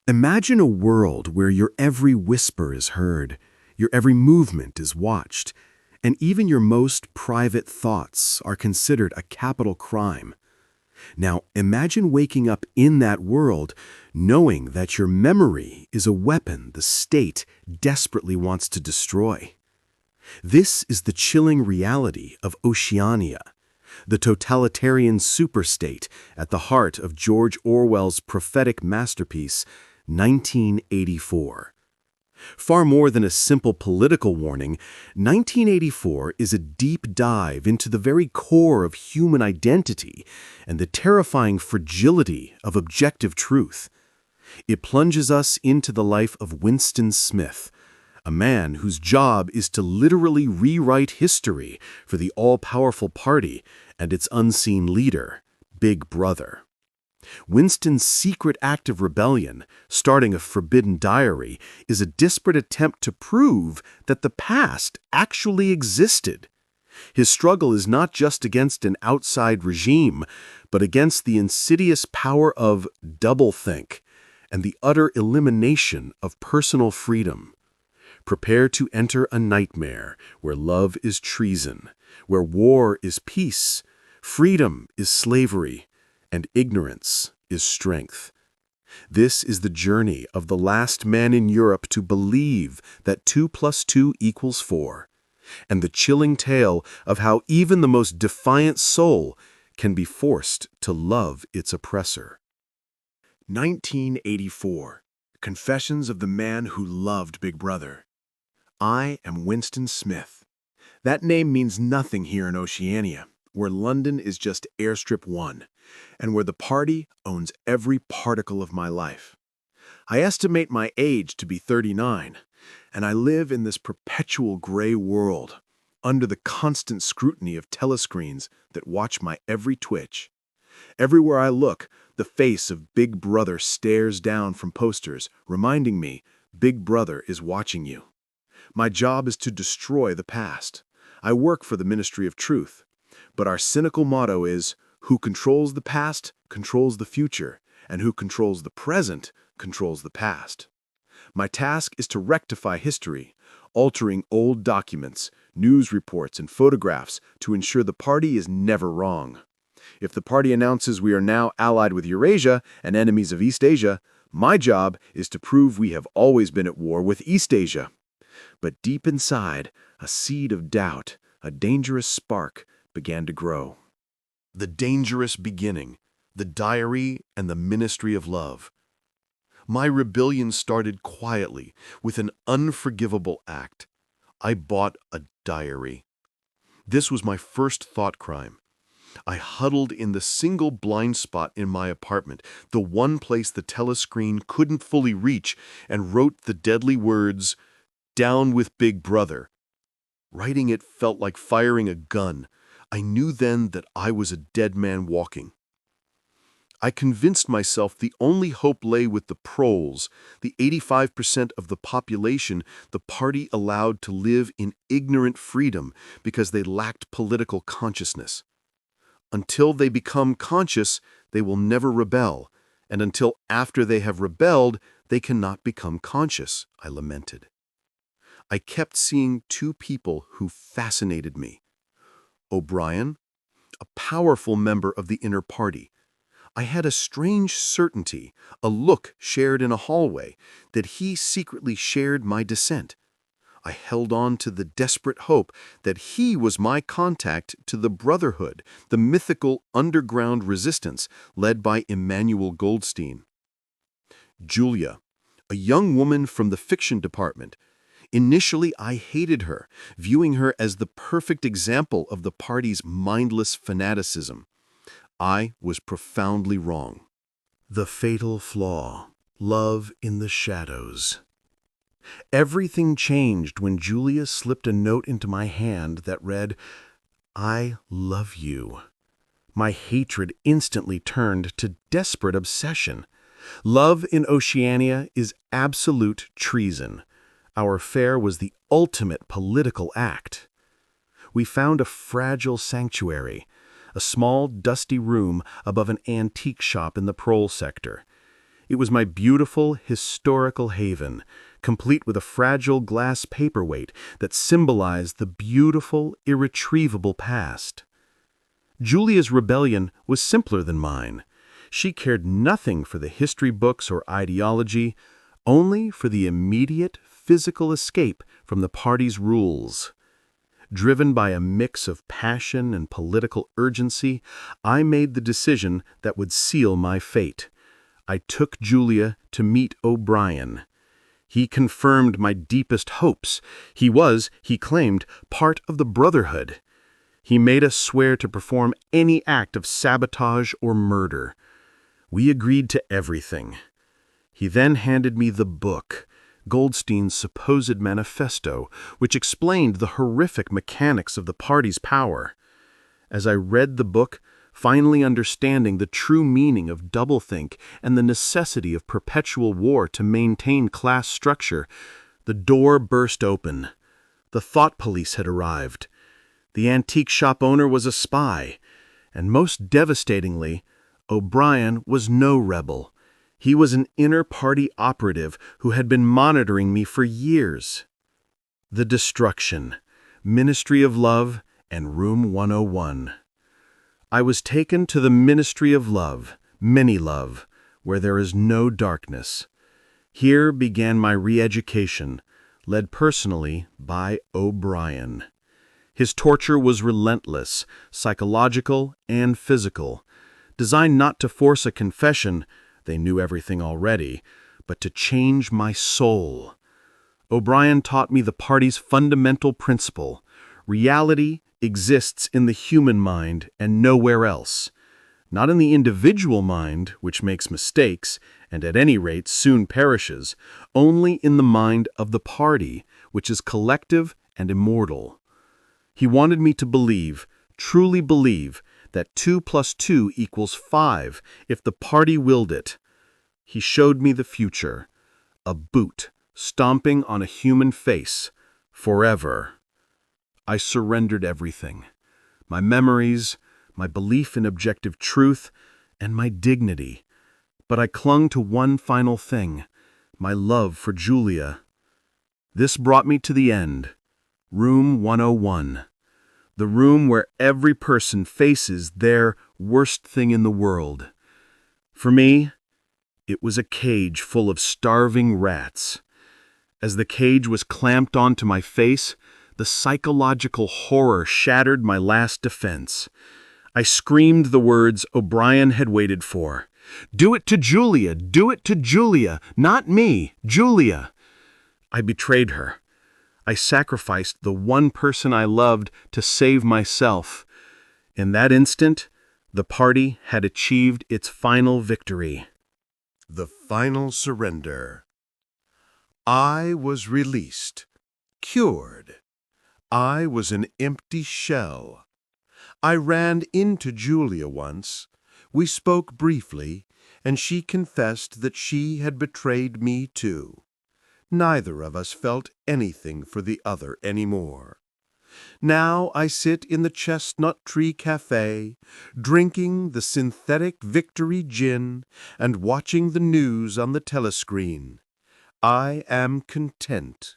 Imagine a world where your every whisper is heard, your every movement is watched, and even your most private thoughts are considered a capital crime. Now, imagine waking up in that world knowing that your memory is a weapon the state desperately wants to destroy. This is the chilling reality of Oceania, the totalitarian superstate at the heart of George Orwell's prophetic masterpiece, 1984. Far more than a simple political warning, 1984 is a deep dive into the very core of human identity and the terrifying fragility of objective truth. It plunges us into the life of Winston Smith, a man whose job is to literally rewrite history for the all-powerful party and its unseen leader, Big Brother. Winston's secret act of rebellion, starting a forbidden diary, is a desperate attempt to prove that the past actually existed. His struggle is not just against an outside regime, but against the insidious power of doublethink and the utter elimination of personal freedom. Prepare to enter a nightmare where love is treason, where war is peace, freedom is slavery, and ignorance is strength. This is the journey of the last man in Europe to believe that 2 + 2 = 4, and the chilling tale of how even the most defiant soul can be forced to love its oppressor. 1984. Confessions of the Man Who Loved Big Brother. I am Winston Smith. That name means nothing here in Oceania, where London is just Airstrip 1, and where the party owns every particle of my life. I estimate my age to be 39, and I live in this perpetual gray world, under the constant scrutiny of telescreens that watch my every twitch. Everywhere I look, the face of Big Brother stares down from posters, reminding me, Big Brother is watching you. My job is to destroy the past. I work for the Ministry of Truth. But our cynical motto is, who controls the past controls the future, and who controls the present controls the past. My task is to rectify history, altering old documents, news reports, and photographs to ensure the party is never wrong. If the party announces we are now allied with Eurasia and enemies of East Asia, my job is to prove we have always been at war with East Asia. But deep inside, a seed of doubt, a dangerous spark, began to grow. The dangerous beginning, the diary and the ministry of love. My rebellion started quietly with an unforgivable act. I bought a diary. This was my first thought crime. I huddled in the single blind spot in my apartment, the one place the telescreen couldn't fully reach, and wrote the deadly words, "Down with Big Brother." Writing it felt like firing a gun. I knew then that I was a dead man walking. I convinced myself the only hope lay with the proles, the 85% of the population the party allowed to live in ignorant freedom because they lacked political consciousness. Until they become conscious, they will never rebel, and until after they have rebelled, they cannot become conscious, I lamented. I kept seeing two people who fascinated me. O'Brien, a powerful member of the inner party. I had a strange certainty, a look shared in a hallway, that he secretly shared my dissent. I held on to the desperate hope that he was my contact to the Brotherhood, the mythical underground resistance led by Emmanuel Goldstein. Julia, a young woman from the fiction department. Initially, I hated her, viewing her as the perfect example of the party's mindless fanaticism. I was profoundly wrong. The fatal flaw, love in the shadows. Everything changed when Julia slipped a note into my hand that read, "I love you." My hatred instantly turned to desperate obsession. Love in Oceania is absolute treason. Our affair was the ultimate political act. We found a fragile sanctuary, a small, dusty room above an antique shop in the Prole sector. It was my beautiful, historical haven, complete with a fragile glass paperweight that symbolized the beautiful, irretrievable past. Julia's rebellion was simpler than mine. She cared nothing for the history books or ideology, only for the immediate, physical escape from the party's rules. Driven by a mix of passion and political urgency, I made the decision that would seal my fate. I took Julia to meet O'Brien. He confirmed my deepest hopes. He was, he claimed, part of the Brotherhood. He made us swear to perform any act of sabotage or murder. We agreed to everything. He then handed me the book, Goldstein's supposed manifesto, which explained the horrific mechanics of the party's power. As I read the book, finally understanding the true meaning of doublethink and the necessity of perpetual war to maintain class structure, the door burst open. The thought police had arrived. The antique shop owner was a spy, and most devastatingly, O'Brien was no rebel. He was an inner-party operative who had been monitoring me for years. The Destruction, Ministry of Love, and Room 101. I was taken to the Ministry of Love, Many Love, where there is no darkness. Here began my re-education, led personally by O'Brien. His torture was relentless, psychological and physical, designed not to force a confession, they knew everything already, but to change my soul. O'Brien taught me the party's fundamental principle: reality exists in the human mind and nowhere else. Not in the individual mind, which makes mistakes, and at any rate soon perishes, only in the mind of the party, which is collective and immortal. He wanted me to believe, truly believe, that 2 + 2 = 5 if the party willed it. He showed me the future, a boot stomping on a human face, forever. I surrendered everything, my memories, my belief in objective truth, and my dignity. But I clung to one final thing, my love for Julia. This brought me to the end, Room 101, the room where every person faces their worst thing in the world. For me, it was a cage full of starving rats. As the cage was clamped onto my face, the psychological horror shattered my last defense. I screamed the words O'Brien had waited for. "Do it to Julia! Do it to Julia! Not me! Julia!" I betrayed her. I sacrificed the one person I loved to save myself. In that instant, the party had achieved its final victory. The final surrender. I was released, cured. I was an empty shell. I ran into Julia once. We spoke briefly, and she confessed that she had betrayed me too. Neither of us felt anything for the other anymore. Now I sit in the Chestnut Tree Cafe, drinking the synthetic Victory gin and watching the news on the telescreen. I am content.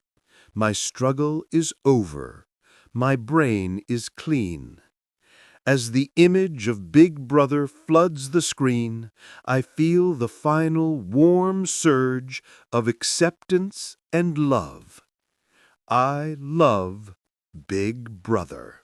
My struggle is over. My brain is clean. As the image of Big Brother floods the screen, I feel the final warm surge of acceptance and love. I love Big Brother.